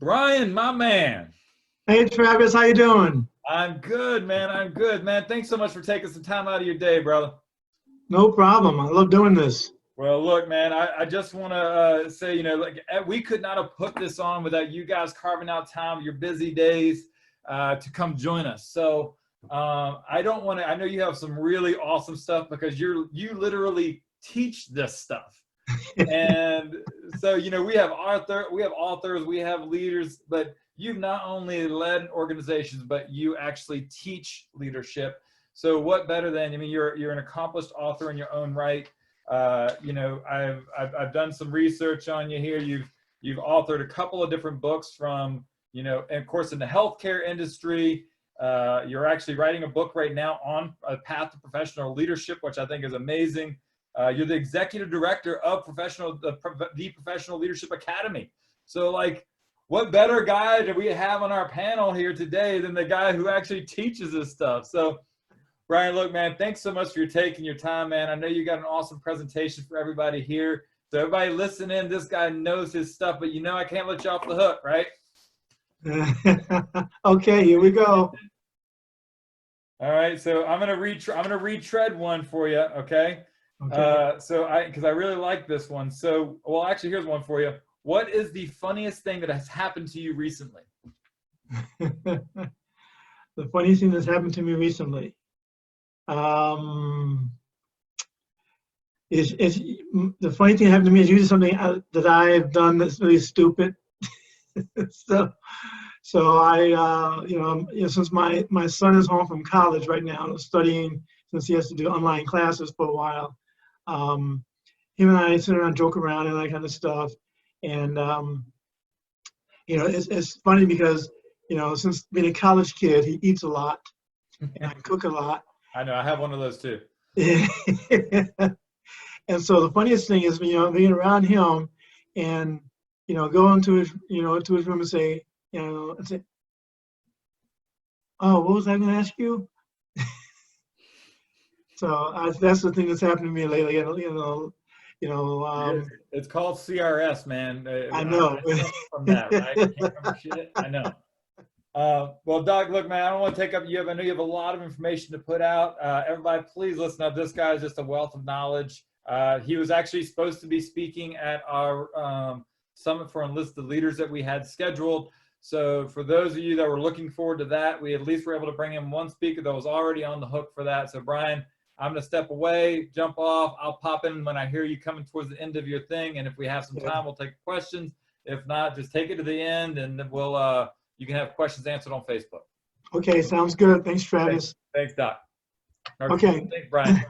Bryan, my man. Hey Travis, how you doing? I'm good, man. I'm good, man. Thanks so much for taking some time out of your day, brother. No problem. I love doing this. Well, look, man, I just want to say, we could not have put this on without you guys carving out time of your busy days to come join us. So I don't want to, I know you have some really awesome stuff because you literally teach this stuff. And so, we have authors, we have leaders, but you've not only led organizations, but you actually teach leadership. So what better than, you're an accomplished author in your own right. I've done some research on you here. You've authored a couple of different books from, and of course in the healthcare industry. You're actually writing a book right now on a path to professional leadership, which I think is amazing. You're the executive director of the Professional Leadership Academy. So what better guy do we have on our panel here today than the guy who actually teaches this stuff? So Bryan, look, man, thanks so much for taking your time, man. I know you got an awesome presentation for everybody here. So everybody listen in, this guy knows his stuff, but I can't let you off the hook, right? Okay, here we go. All right, so I'm gonna retread one for you, okay? Okay. Because I really like this one. So, well, actually, here's one for you. What is the funniest thing that has happened to you recently? The funniest thing that's happened to me recently. Is the funny thing that happened to me is usually something that I have done that's really stupid. So I, since my son is home from college right now, studying, since he has to do online classes for a while, him and I sit around and joke around and that kind of stuff. And, it's funny because, since being a college kid, he eats a lot and I cook a lot. I know, I have one of those too. And so the funniest thing is, being around him and, go into his, into his room and say, oh, what was I going to ask you? So that's the thing that's happened to me lately. It's called CRS, man. I know. From that, right? Can't remember shit. I know. Well, Doug, look, man, I don't want to take up I know you have a lot of information to put out. Everybody, please listen up. This guy is just a wealth of knowledge. He was actually supposed to be speaking at our Summit for Enlisted Leaders that we had scheduled. So for those of you that were looking forward to that, we at least were able to bring in one speaker that was already on the hook for that. So Bryan, I'm going to step away, jump off. I'll pop in when I hear you coming towards the end of your thing. And if we have some time, we'll take questions. If not, just take it to the end and then you can have questions answered on Facebook. Okay, sounds good. Thanks, Travis. Thanks, Doc. Okay. Thanks, Bryan.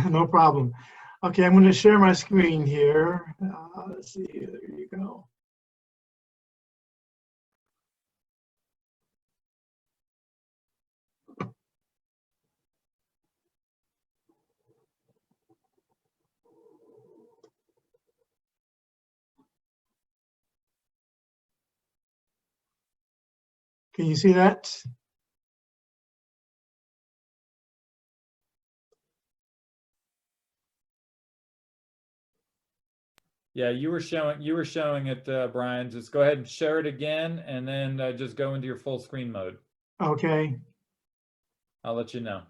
No problem. Okay, I'm going to share my screen here. Let's see. There you go. Can you see that? Yeah, you were showing it, Bryan. Just go ahead and share it again, and then just go into your full screen mode. Okay. I'll let you know.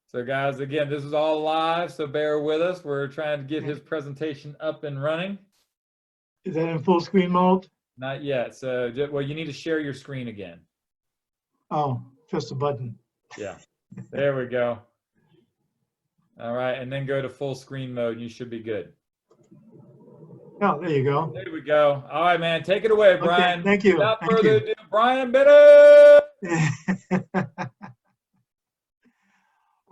So guys, again, this is all live, so bear with us. We're trying to get his presentation up and running. Is that in full screen mode? Not yet. So, well, you need to share your screen again. Oh, press the button. Yeah, there we go. All right, and then go to full screen mode. You should be good. Oh, there you go. There we go. All right, man. Take it away, Bryan. Okay, thank you. Without further ado, Bryan Bennett.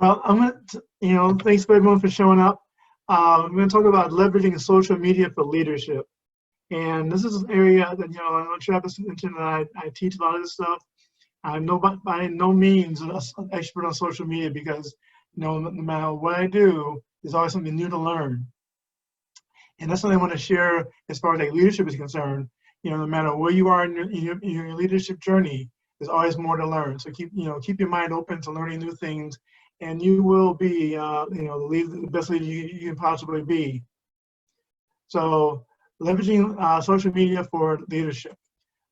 Well, I'm going to, thanks for everyone for showing up. I'm going to talk about leveraging social media for leadership. And this is an area that, I know Travis mentioned that I teach a lot of this stuff. I'm by no means an expert on social media because, no matter what I do, there's always something new to learn. And that's what I want to share as far as leadership is concerned. No matter where you are in your leadership journey, there's always more to learn. So keep your mind open to learning new things, and you will be, the best leader you can possibly be. So leveraging social media for leadership.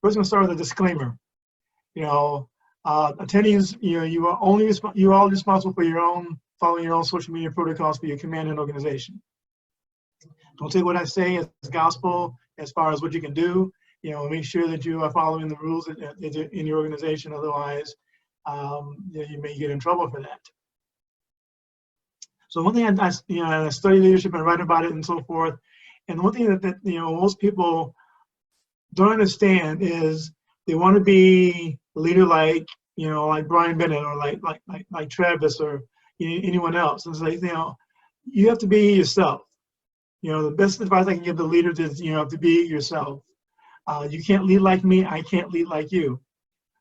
First, I'm going to start with a disclaimer. You know, attendees, you are only you are all responsible for your own following your own social media protocols for your command and organization. Don't take what I say as gospel as far as what you can do. Make sure that you are following the rules in your organization. Otherwise, you may get in trouble for that. So one thing I study leadership and write about it and so forth. And one thing that most people don't understand is they want to be a leader like Bryan Bennett or like Travis or anyone else. And it's like, you have to be yourself. The best advice I can give the leaders is you have to be yourself. You can't lead like me. I can't lead like you.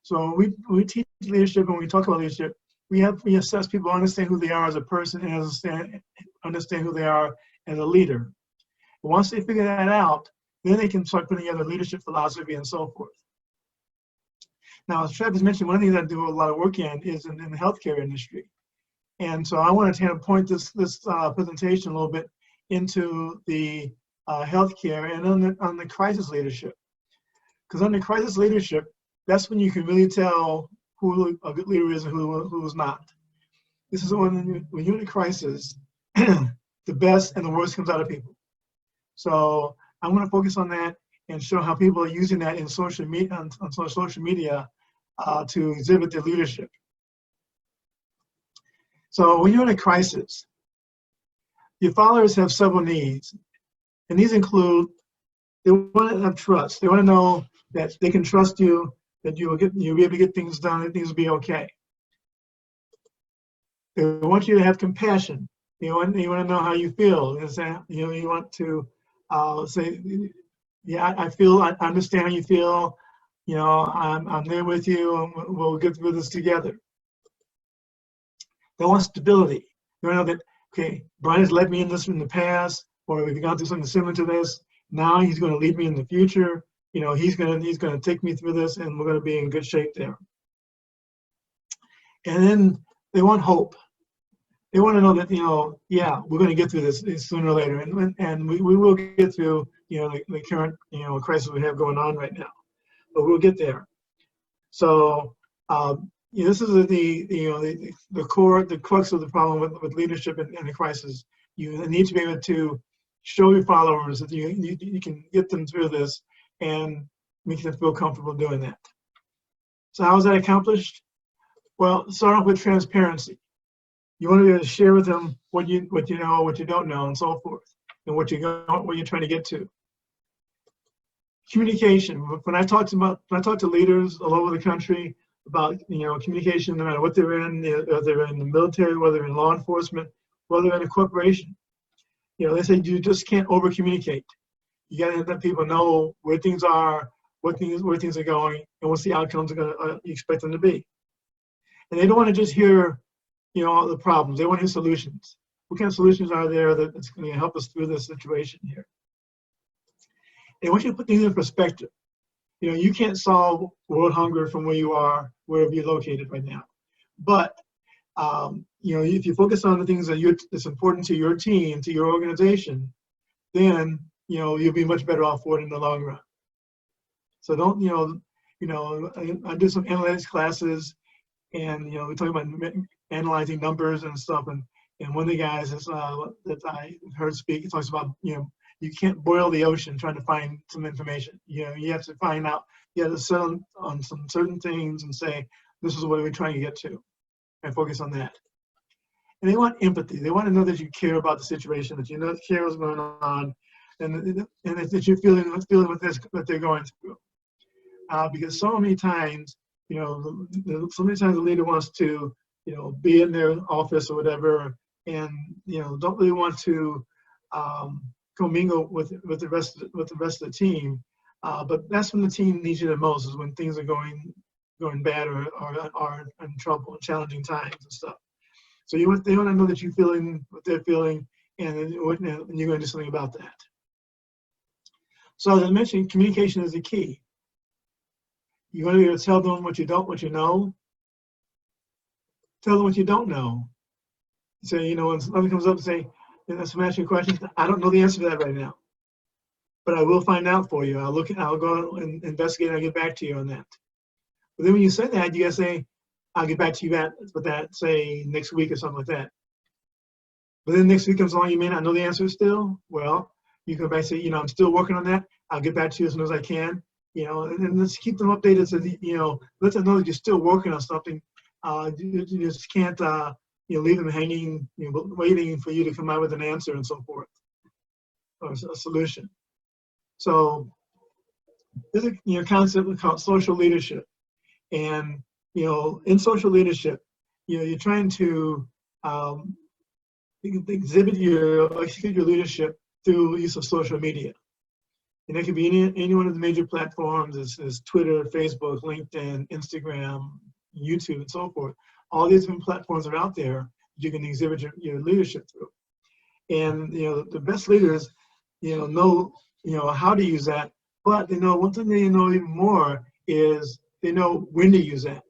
So we teach leadership and we talk about leadership. We assess people, understand who they are as a person and understand who they are as a leader. Once they figure that out, then they can start putting together leadership philosophy and so forth. Now, as Travis mentioned, one of the things I do a lot of work in is in the healthcare industry. And so I want to kind of point this presentation a little bit into the healthcare and on the crisis leadership. Because under crisis leadership, that's when you can really tell who a good leader is and who's not. This is when you're in a crisis, the best and the worst comes out of people. So I'm going to focus on that and show how people are using that in social media on social media to exhibit their leadership. So when you're in a crisis, your followers have several needs, and these include they want to have trust. They want to know that they can trust you, that you'll be able to get things done, that things will be okay. They want you to have compassion. You want to know how you feel. You want to say, yeah, I understand how you feel. I'm there with you, and we'll get through this together. They want stability. They want to know that, okay, Bryan has led me in this in the past, or we've gone through something similar to this. Now he's going to lead me in the future. He's going to take me through this, and we're going to be in good shape there. And then they want hope. They want to know that, yeah, we're going to get through this sooner or later, and we will get through, the current, crisis we have going on right now, but we'll get there. So, this is the core, the crux of the problem with leadership in a crisis. You need to be able to show your followers that you can get them through this and make them feel comfortable doing that. So how is that accomplished? Well, start off with transparency. You want to be able to share with them what you know, what you don't know, and so forth, and what you're trying to get to. Communication. When I talk to leaders all over the country about communication, no matter what they're in, whether they're in the military, whether they're in law enforcement, whether they're in a corporation, they say you just can't over communicate. You got to let people know where things are, where things are going, and what's the outcomes you expect them to be. And they don't want to just hear all the problems. They want to hear solutions. What kind of solutions are there that's going to help us through this situation here? They want you to put things in perspective. You can't solve world hunger from where you are, wherever you're located right now. But if you focus on the things that's important to your team, to your organization, then you'll be much better off for it in the long run. So don't I did some analytics classes, and we talk about analyzing numbers and stuff, and one of the guys that I heard speak, he talks about you can't boil the ocean trying to find some information. You have to find out. You have to settle on some certain things and say, this is what we're trying to get to, and focus on that. And they want empathy. They want to know that you care about the situation, that you care what's going on, and that you're feeling with this, what they're going through. Because so many times, the leader wants to, be in their office or whatever, and don't really want to commingle with the rest of the team. But that's when the team needs you the most, is when things are going bad or are in trouble, challenging times and stuff. So they want to know that you're feeling what they're feeling, and you're going to do something about that. So as I mentioned, communication is the key. You want to be able to tell them what you know. Tell them what you don't know. So when somebody comes up and say, "Let's ask you a question," I don't know the answer to that right now. but I will find out for you. I'll go and investigate and I'll get back to you on that. But then when you say that, you gotta say, I'll get back to you with that, say next week or something like that. But then next week comes along, you may not know the answer still. Well, you come back and say, I'm still working on that. I'll get back to you as soon as I can. And then let's keep them updated so that, let them know that you're still working on something. You just can't, leave them hanging, waiting for you to come out with an answer and so forth, or a solution. So there's a concept called social leadership. And, in social leadership, you're trying to execute your leadership through use of social media. And that could be any one of the major platforms is Twitter, Facebook, LinkedIn, Instagram, YouTube, and so forth. All these different platforms are out there that you can exhibit your leadership through. And the best leaders, know how to use that, but they know one thing they know even more is they know when to use that.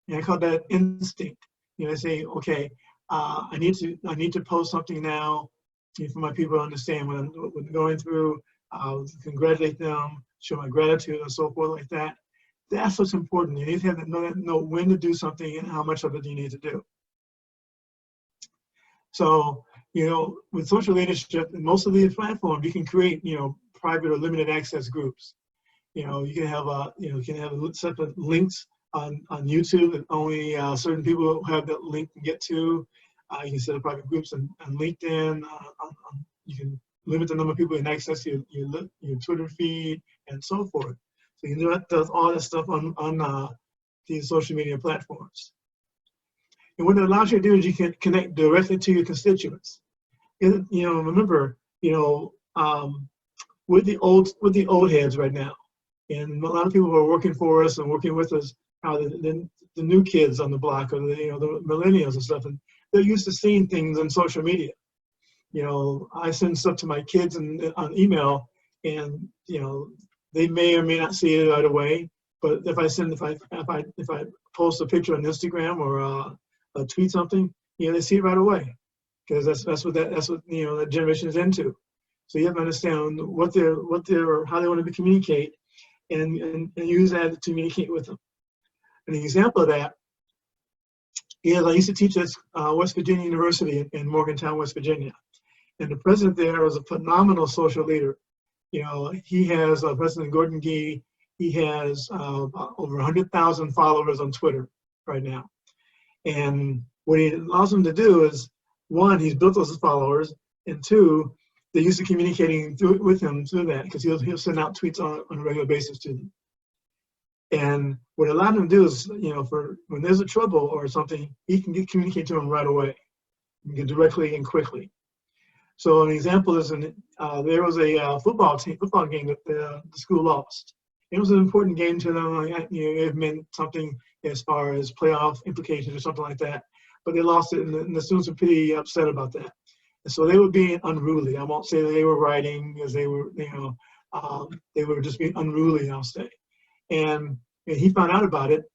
And I call that instinct. They say, okay, I need to post something now for my people to understand what I'm going through. Congratulate them, show my gratitude, and so forth like that. That's what's important. You need to know when to do something and how much of it you need to do. So, with social leadership, in most of these platforms, you can create, private or limited access groups. You can have a set of links on YouTube that only certain people who have that link can get to. You can set up private groups on LinkedIn. You can limit the number of people who can access your Twitter feed and so forth. So you can do all that stuff on these social media platforms. And what it allows you to do is you can connect directly to your constituents. And, remember, with the old heads right now, and a lot of people who are working for us and working with us, the new kids on the block, or the millennials and stuff, and they're used to seeing things on social media. I send stuff to my kids on email, and they may or may not see it right away. But if I post a picture on Instagram or tweet something, they see it right away, because that's what that generation is into. So you have to understand how they want to communicate, and use that to communicate with them. An example of that is I used to teach at West Virginia University in Morgantown, West Virginia. And the president there was a phenomenal social leader. He has President Gordon Gee. He has over 100,000 followers on Twitter right now. And what he allows them to do is, one, he's built those followers, and two, they're used to communicating with him through that, because he'll send out tweets on a regular basis to them. And what it allowed him to do is, for when there's a trouble or something, he can communicate to them right away, directly and quickly. So an example is, there was a football game that the school lost. It was an important game to them. It meant something as far as playoff implications or something like that. But they lost it, and the students were pretty upset about that. And so they were being unruly. I won't say that they were rioting, because they were just being unruly, I'll say. And he found out about it,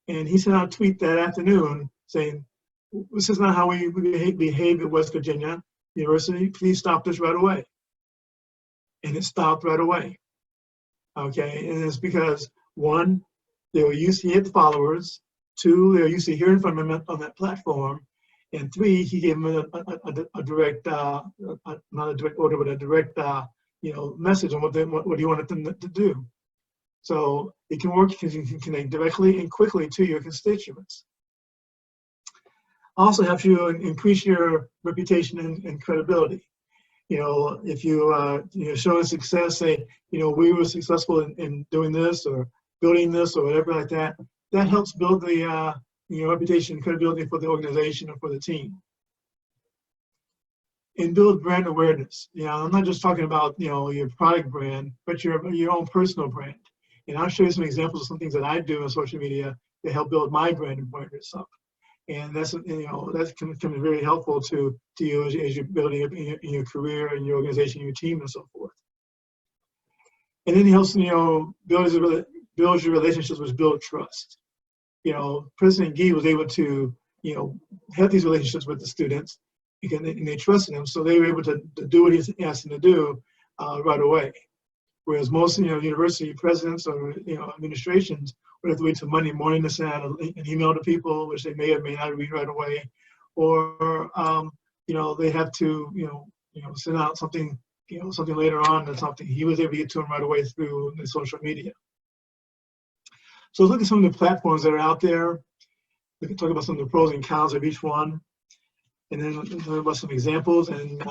and he sent out a tweet that afternoon saying, "This is not how we behave at West Virginia University. Please stop this right away." And it stopped right away. Okay, and it's because, one, they were used to hit followers. Two, they were used to hearing from him on that platform. And three, he gave them a direct, not a direct order, but a direct, message on what he wanted them to do. So it can work because you can connect directly and quickly to your constituents. Also helps you increase your reputation and credibility. If you showing success, say, we were successful in doing this or building this or whatever like that, that helps build the reputation and credibility for the organization or for the team. And build brand awareness. I'm not just talking about your product brand, but your own personal brand. And I'll show you some examples of some things that I do on social media to help build my brand awareness up. And that's can be very helpful to you as you're building up in your career and your organization, your team, and so forth. And then it helps builds your relationships, which build trust. President Gee was able to have these relationships with the students, and they trusted him, so they were able to do what he asked them to do right away. Whereas most, university presidents or, administrations would have to wait till Monday morning to send out an email to people, which they may or may not read right away. Or, they have to, send out something, something later on or something. He was able to get to them right away through the social media. So look at some of the platforms that are out there. We can talk about some of the pros and cons of each one. And then talk about some examples and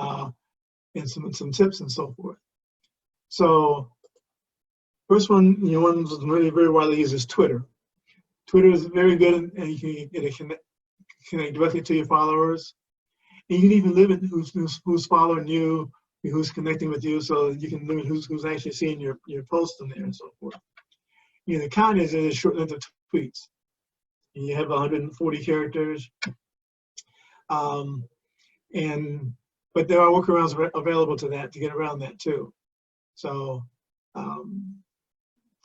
some tips and so forth. So first one, one that's very, very widely used is Twitter. Twitter is very good, and you can connect directly to your followers. And you can even limit who's following you, who's connecting with you, so you can limit who's actually seeing your posts on there and so forth. The con is in short length of tweets. You have 140 characters, but there are workarounds available to get around that too. So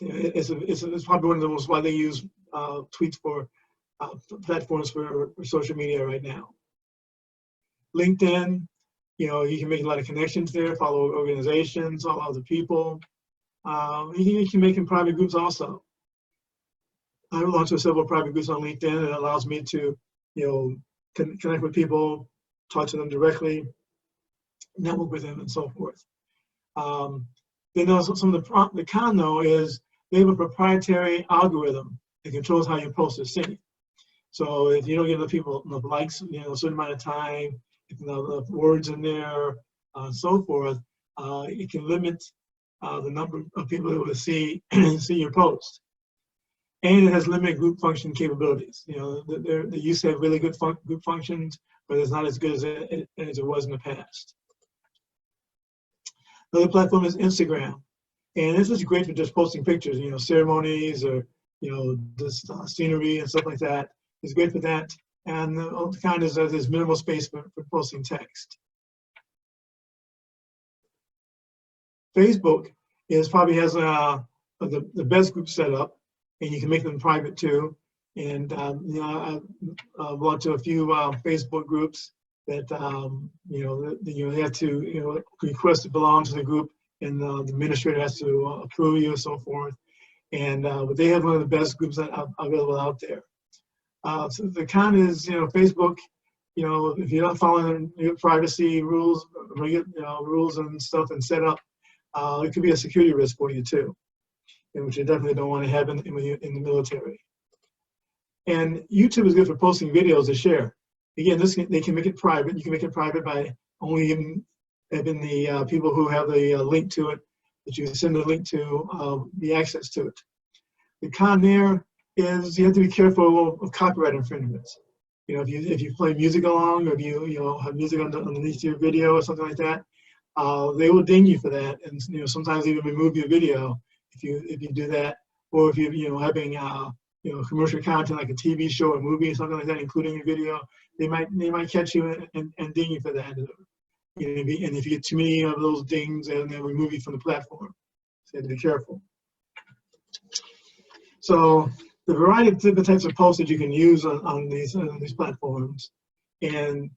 it's probably one of the most widely used tweets for platforms for social media right now. LinkedIn, you can make a lot of connections there, follow organizations, follow other people. You can make in private groups also. I launched several private groups on LinkedIn, and it allows me to, connect with people, talk to them directly, network with them, and so forth. Then also some of the con though is they have a proprietary algorithm that controls how your posts are seen. So if you don't get enough people enough likes, a certain amount of time, if enough words in there, and so forth, it can limit the number of people able to see your post. And it has limited group function capabilities. They used to have really good group functions, but it's not as good as it was in the past. Another platform is Instagram. And this is great for just posting pictures, ceremonies or, just scenery and stuff like that. It's great for that. And the kind is that there's minimal space for posting text. Facebook probably has the best group set up, and you can make them private too. And I belong to a few Facebook groups that you have to request to belong to the group, and the administrator has to approve you and so forth. And but they have one of the best groups that are available out there. So the con is Facebook. If you're not following your privacy rules, rules and stuff and set up, it could be a security risk for you too, which you definitely don't want to have in the military. And YouTube is good for posting videos to share. Again, they can make it private. You can make it private by only having the people who have the link to it, that you send the link to, the access to it. The con there is you have to be careful of copyright infringements. If you play music along, or if you have music underneath your video or something like that, they will ding you for that, and sometimes even remove your video if you do that, or if you're having commercial content like a TV show or movie or something like that, including a video, they might catch you and ding you for that. And if you get too many of those dings, they'll remove you from the platform. So you have to be careful. So the variety of different types of posts that you can use on these platforms, and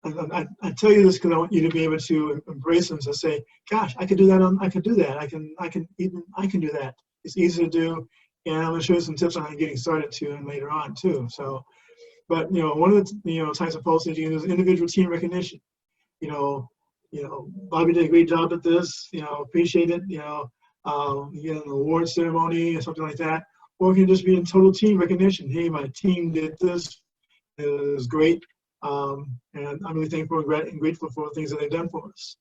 I tell you this because I want you to be able to embrace them. So say, gosh, I could do that. I can do that. I can do that. It's easy to do, and I'm going to show you some tips on getting started too, and later on too. So, but one of the types of posts that you can use is individual team recognition. Bobby did a great job at this. Appreciate it. You get an award ceremony or something like that, or it can just be in total team recognition. Hey, my team did this. It was great. And I'm really thankful and grateful for the things that they've done for us.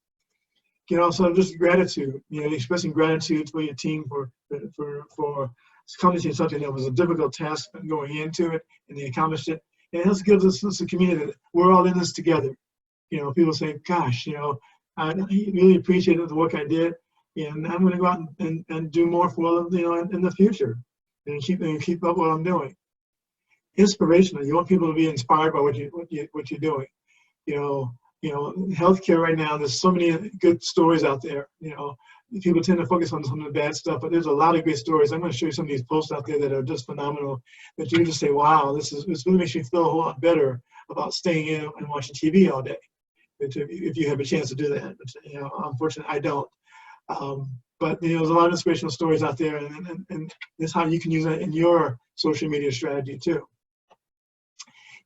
You can also just gratitude, expressing gratitude for your team for accomplishing something that was a difficult task going into it, and they accomplished it. And it also gives us a sense of community that we're all in this together. People say, gosh, I really appreciated the work I did, and I'm going to go out and do more for them, in the future, and keep up what I'm doing. Inspirational. You want people to be inspired by what you're doing. Healthcare right now, there's so many good stories out there. People tend to focus on some of the bad stuff, but there's a lot of great stories. I'm going to show you some of these posts out there that are just phenomenal, that you just say, wow, this really makes you feel a whole lot better about staying in and watching TV all day, if you have a chance to do that. But unfortunately, I don't. But there's a lot of inspirational stories out there, and this is how you can use that in your social media strategy too.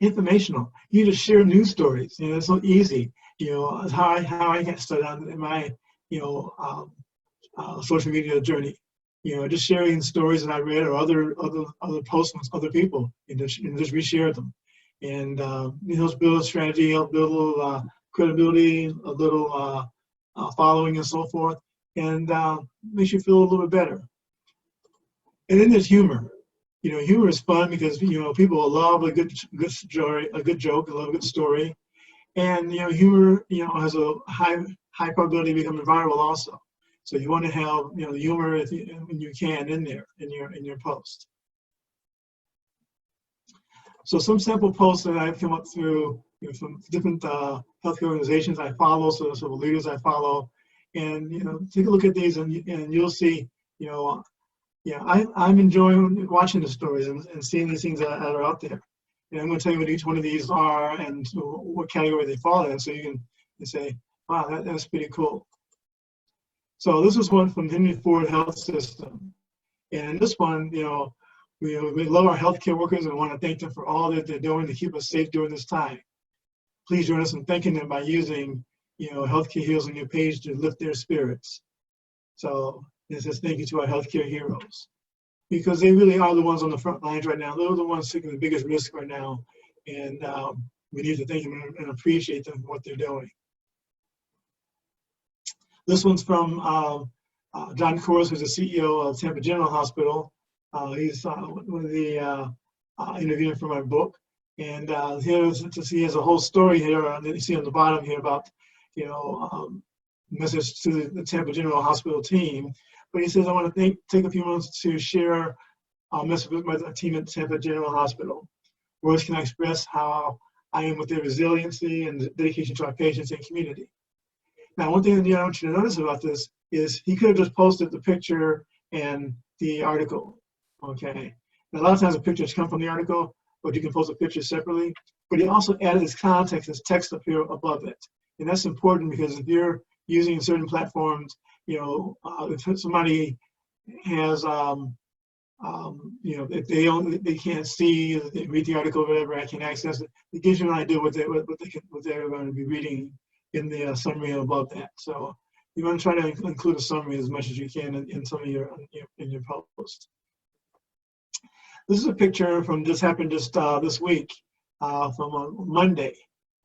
Informational. You just share news stories. It's so easy. How I got started on in my social media journey. Just sharing stories that I read or other posts from other people, and just reshare them, and helps build a strategy, help build a little credibility, a little following, and so forth, and makes you feel a little bit better. And then there's humor. Humor is fun because people love a good story, a good joke, love a good story, and humor has a high probability of becoming viral also. So you want to have humor when you can in there in your post. So some sample posts that I've come up through from different healthcare organizations I follow, so the leaders I follow, and take a look at these, and you'll see I'm enjoying watching the stories and seeing these things that are out there. And I'm going to tell you what each one of these are and what category they fall in, so you can say, wow, that's pretty cool. So this is one from Henry Ford Health System. And this one, we love our healthcare workers and want to thank them for all that they're doing to keep us safe during this time. Please join us in thanking them by using, Healthcare Heroes on your page to lift their spirits. So it says thank you to our healthcare heroes, because they really are the ones on the front lines right now. They're the ones taking the biggest risk right now. And we need to thank them and appreciate them for what they're doing. This one's from John Kors, who's the CEO of Tampa General Hospital. He's one of the interviewing for my book. And he has a whole story here that you see on the bottom here about, message to the Tampa General Hospital team. But he says, I want to take a few moments to share a message with my team at Tampa General Hospital. Words can express how I am with their resiliency and dedication to our patients and community. Now, one thing that I want you to notice about this is he could have just posted the picture and the article, okay? And a lot of times the pictures come from the article, but you can post a picture separately. But he also added his context, his text up here above it. And that's important because if you're using certain platforms, if somebody has, if they can't see, they read the article, or whatever, I can access it. It gives you an idea what they're going to be reading in the summary above that. So you want to try to include a summary as much as you can in some of your post. This is a picture from this week from Monday.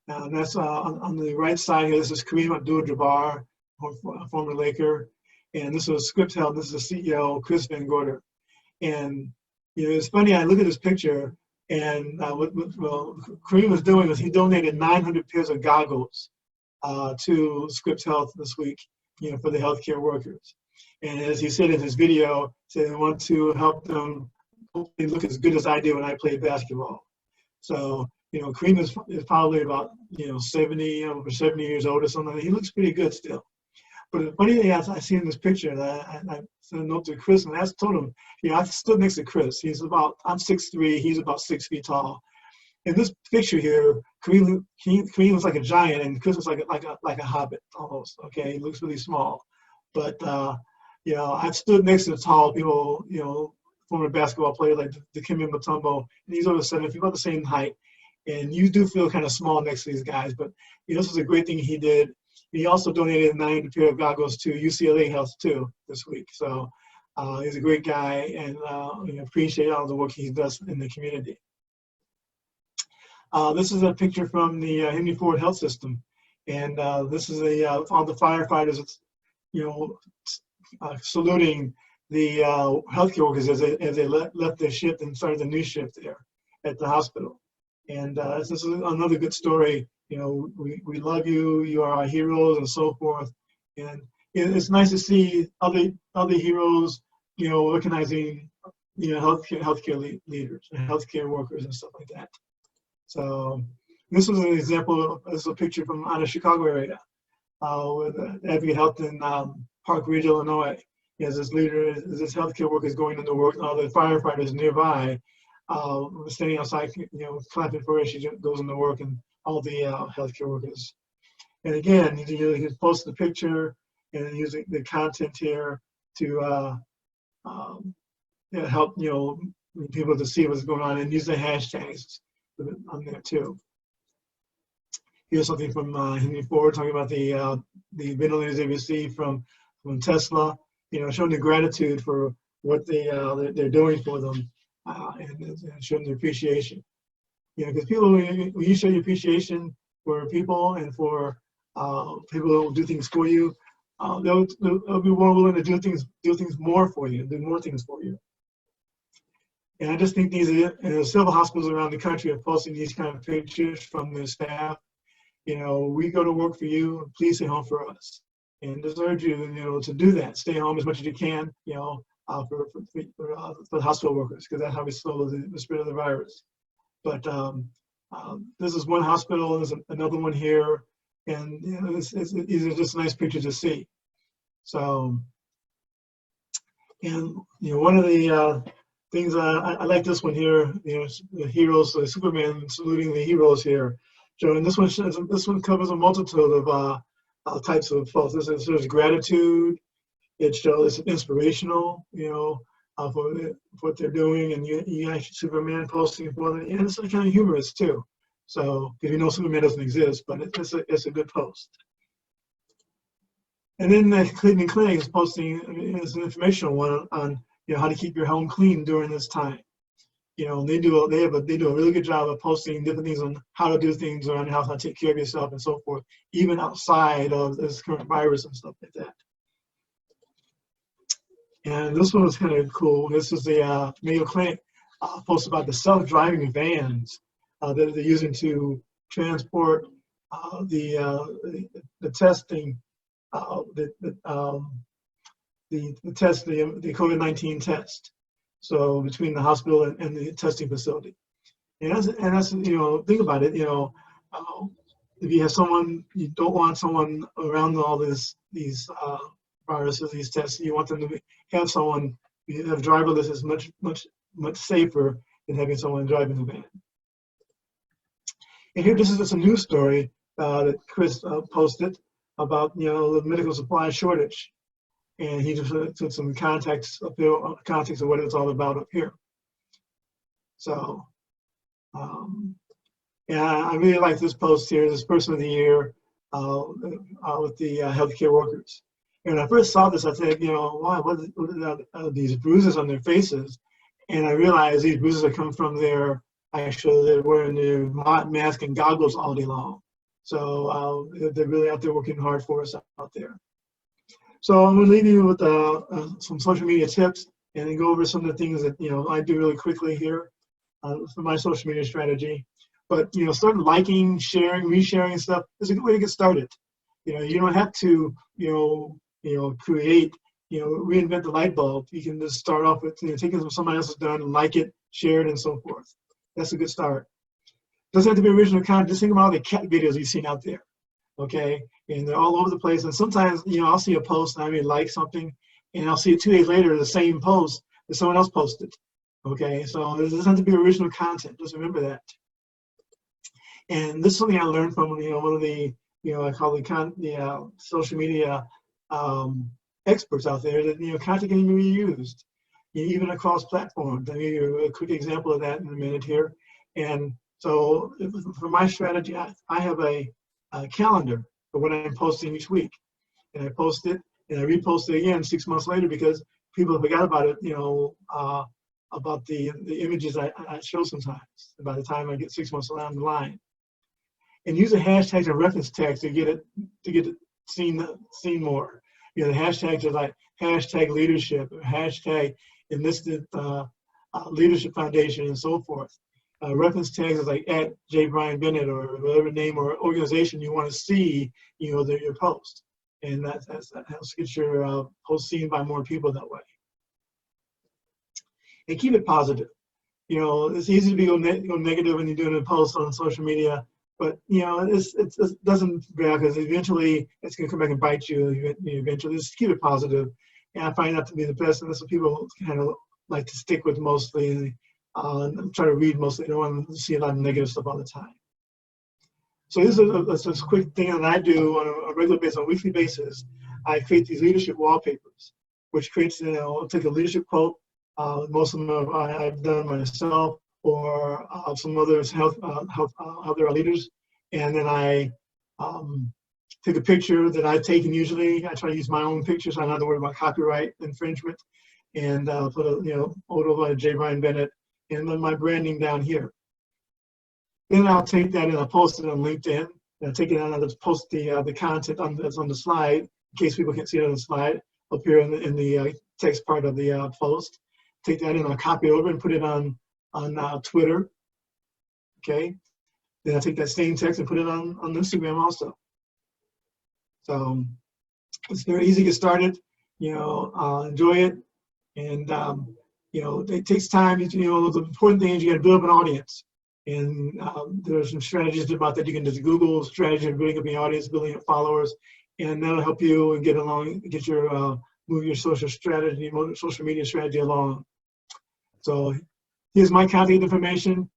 That's on the right side here. This is Kareem Abdul-Jabbar, former Laker, and this was Scripps Health. This is the CEO, Chris Van Gorder. And it's funny. I look at this picture, and what Kareem was doing was he donated 900 pairs of goggles to Scripps Health this week, for the healthcare workers. And as he said in his video, said they want to help them hopefully look as good as I did when I played basketball. So, Kareem is probably about, 70, over 70 years old or something. He looks pretty good still. But the funny thing I see in this picture, and I sent a note to Chris, and I told him, I stood next to Chris. I'm 6'3", he's about 6 feet tall. In this picture here, Kareem looks like a giant, and Chris looks like a hobbit almost. Okay, he looks really small, but I've stood next to tall people, former basketball player like Dikembe Mutombo, and he's over 7 feet, about the same height, and you do feel kind of small next to these guys. But this was a great thing he did. He also donated 900 pair of goggles to UCLA Health too this week. So he's a great guy, and appreciate all the work he does in the community. This is a picture from the Henry Ford Health System, and this is all the firefighters, saluting the healthcare workers as they left their shift and started the new shift there at the hospital. And this is another good story. We love you. You are our heroes, and so forth. And it's nice to see other heroes, recognizing, healthcare leaders and healthcare workers and stuff like that. So this was an example. This is a picture from out of Chicago area with Advocate Health in Park Ridge, Illinois. As this leader, this healthcare worker is going into work, and all the firefighters nearby standing outside, clapping for her. She goes into work, and all the healthcare workers. And again, he posted the picture, and using the content here to help people to see what's going on, and use the hashtags on there too. Here's something from Henry Ford talking about the ventilators they received from Tesla, showing the gratitude for what they're doing for them, and showing their appreciation. Because people, when you show your appreciation for people and for people who will do things for you, they'll be more willing to do things more for you, do more things for you. And I just think these several hospitals around the country are posting these kind of pictures from their staff. We go to work for you, please stay home for us. And just urge you, to do that. Stay home as much as you can, for the hospital workers, because that's how we slow the spread of the virus. But this is one hospital, there's another one here, and these are just nice pictures to see. So, and one of the things I like this one here, the heroes, the Superman saluting the heroes here. So, and this one covers a multitude of types of posts. This shows gratitude. It shows inspirational, for what they're doing, and you actually Superman posting for them, and it's kind of humorous too. So, because Superman doesn't exist, but it's a good post. And then the Cleveland Clinic is posting it's an informational one on how to keep your home clean during this time. They do a really good job of posting different things on how to do things around how to take care of yourself and so forth, even outside of this current virus and stuff like that. And this one was kind of cool. This is the Mayo Clinic post about the self-driving vans that they're using to transport the testing, the COVID-19 test. So between the hospital and the testing facility, and that's think about it. If you have someone, you don't want someone around all these viruses, these tests. You want them to have someone, you have driverless is much safer than having someone driving the van. And here, this is just a news story that Chris posted about the medical supply shortage. And he just took some context of what it's all about up here. So, yeah, I really like this post here, this Person of the Year with the healthcare workers. And when I first saw this, I said, wow, what are these bruises on their faces? And I realized these bruises are coming from they're wearing their mask and goggles all day long. So they're really out there working hard for us out there. So I'm going to leave you with some social media tips and then go over some of the things that I do really quickly here for my social media strategy. But start liking, sharing, resharing stuff is a good way to get started. You don't have to create, reinvent the light bulb. You can just start off with taking what somebody else has done and like it, share it, and so forth. That's a good start. Doesn't have to be original content. Just think about all the cat videos you've seen out there. Okay, and they're all over the place. And sometimes, I'll see a post and I may like something, and I'll see it 2 days later, the same post that someone else posted. Okay, so it doesn't have to be original content. Just remember that. And this is something I learned from one of the I call the social media experts out there that content can be reused, even across platforms. I'll give you a quick example of that in a minute here. And so for my strategy, I have a calendar for what I'm posting each week, and I post it and I repost it again 6 months later because people forgot about it, about the images I show sometimes by the time I get 6 months along the line. And use the hashtags and reference tags to get it seen more. The hashtags are like hashtag leadership, or hashtag enlisted leadership foundation, and so forth. Reference tags is like at J. Bryan Bennett or whatever name or organization you want to see, your post, and that helps get your post seen by more people that way. And keep it positive. It's easy to go negative when you're doing a post on social media, but it doesn't grab because eventually it's going to come back and bite you. Eventually, just keep it positive. And I find that to be the best, and that's what people kind of like to stick with mostly. Try to read mostly. They don't want to see a lot of negative stuff all the time. So this is a quick thing that I do on a regular basis, on a weekly basis. I create these leadership wallpapers, which creates, I'll take a leadership quote. Most of them I've done myself, or some others health other leaders, and then I take a picture that I've taken. Usually, I try to use my own pictures. So I don't have to worry about copyright infringement, and put a photo of J. Bryan Bennett, and then my branding down here. Then I'll take that and I'll post it on LinkedIn. And I'll take it out and I'll post the content that's on the slide in case people can't see it on the slide up here in the text part of the post. Take that and I'll copy it over and put it on Twitter. Okay. Then I'll take that same text and put it on Instagram also. So it's very easy to get started. Enjoy it, and it takes time. The important thing is you got to build up an audience, and there's some strategies about that. You can just Google strategy of building up your audience, building up followers, and that'll help you and get your move your social media strategy along. So here's my contact information.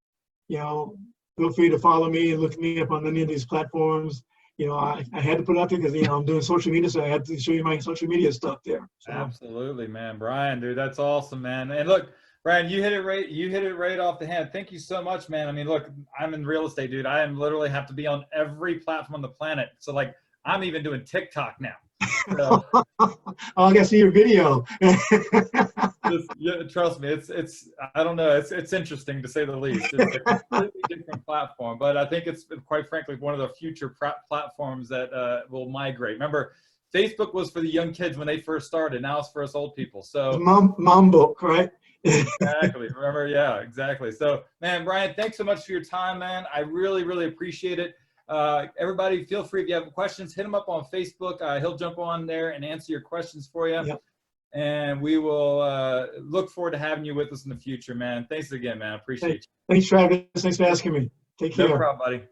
Feel free to follow me and look me up on any of these platforms. I had to put it out there because I'm doing social media, so I had to show you my social media stuff there. So. Absolutely, man. Bryan, dude, that's awesome, man. And look, Bryan, you hit it right off the hand. Thank you so much, man. I mean, look, I'm in real estate, dude. I am literally have to be on every platform on the planet. So like, I'm even doing TikTok now. So, I gotta see your video. yeah, trust me, it's I don't know, it's interesting to say the least. It's a completely different platform, but I think it's quite frankly one of the future platforms that will migrate. Remember, Facebook was for the young kids when they first started. Now it's for us old people. So mom book, right? Exactly. Remember, yeah, exactly. So, man, Bryan, thanks so much for your time, man. I really, really appreciate it. Everybody, feel free if you have questions, hit him up on Facebook. He'll jump on there and answer your questions for you. Yep. And we will look forward to having you with us in the future, man. Thanks again, man. I appreciate you. Thanks, Travis. Thanks for asking me. Take care. No problem, buddy.